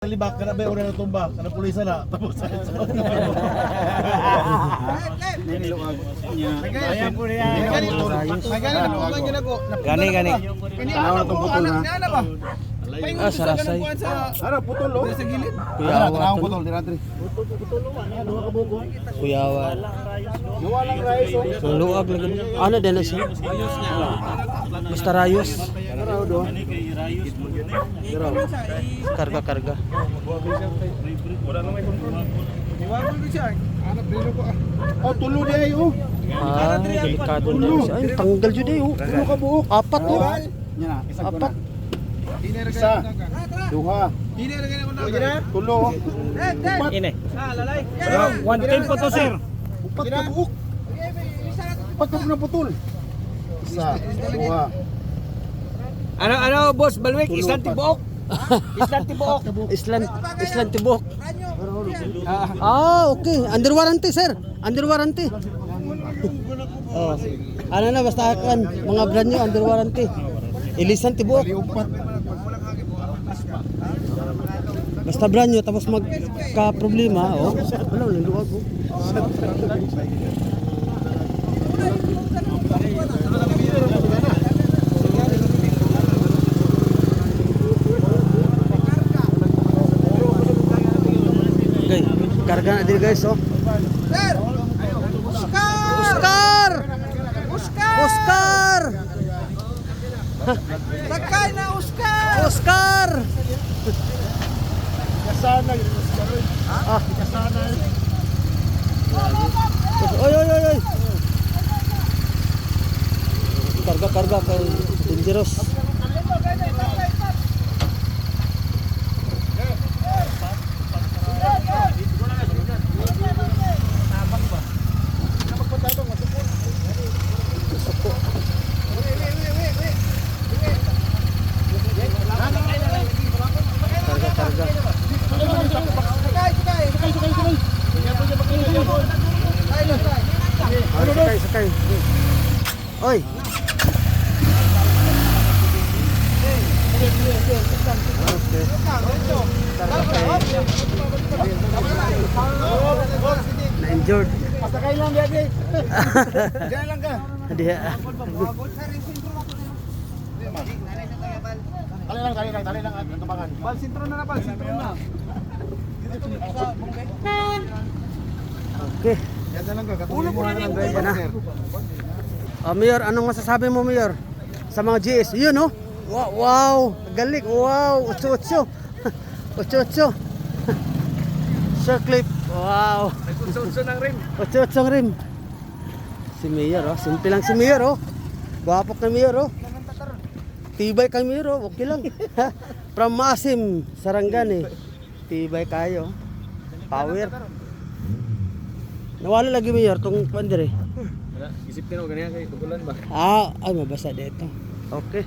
Libak kana ba una na tumba kana pulisa na tapos sa Kaya po niya. Gani. Ano na tong putol na? Ah, sarasay. Ano putol oh? Sa gilid. Kuyawan. Putol dinatri. Kuyawan. Gawa lang rice oh. Ang luag lagi. Ano din na siya? Basta rayos. Araw do. Karga. Oh tulo di ay oh. Ah, delikado na siya. Ay, tanggal jud eh. Tulo ka buok. Apat oh. Nya na, Apat. Isa. Duha. Tulo. Upat. Ine. One time po to, sir. Upat ka buok. Upat ka na putol. Isa. Duha. Ano, boss? Balwik, isang tibuok. Isang tibuok. Island tibok. Ah, okay. Under warranty, sir. Under warranty. Oh. Ano na basta kan mga brand new under warranty. Ilisan tibok. Upat. Basta brand new tapos magka problema, oh. Wala lang duwag oh. Okay, karga na din guys, oh. Oscar! Sakay na, Oscar! Oscar! Kasana. Ah, Kasana. oy. Karga kay dangerous. Karga. Sakay. Oy. Na-injured. Pasakay lang dia di. Diyan lang ka. Dia. Tali lang at tubangan. Bal, sintro na. Okay. Diyan lang ka. Katulog mo na lang driver na. sir. Mayor, anong masasabi mo, Mayor? Sa mga GS, yun, no? Wow, galing. Wow, 8-8. 8-8. Sir Clip. Wow. Nagsunsun ng rim. 8-8 rim. Si Mayor, oh. Simple lang si Mayor, oh. Guwapok na Mayor, oh. Tibay kang Mayor, oh. Okay lang. From Masim, Sarangani. Tibay kayo. Power. Nawala lagi Mayor, itong pandere. Isip din ako ganyan kay Tugulan ba? Ay, mabasa dito. Okay.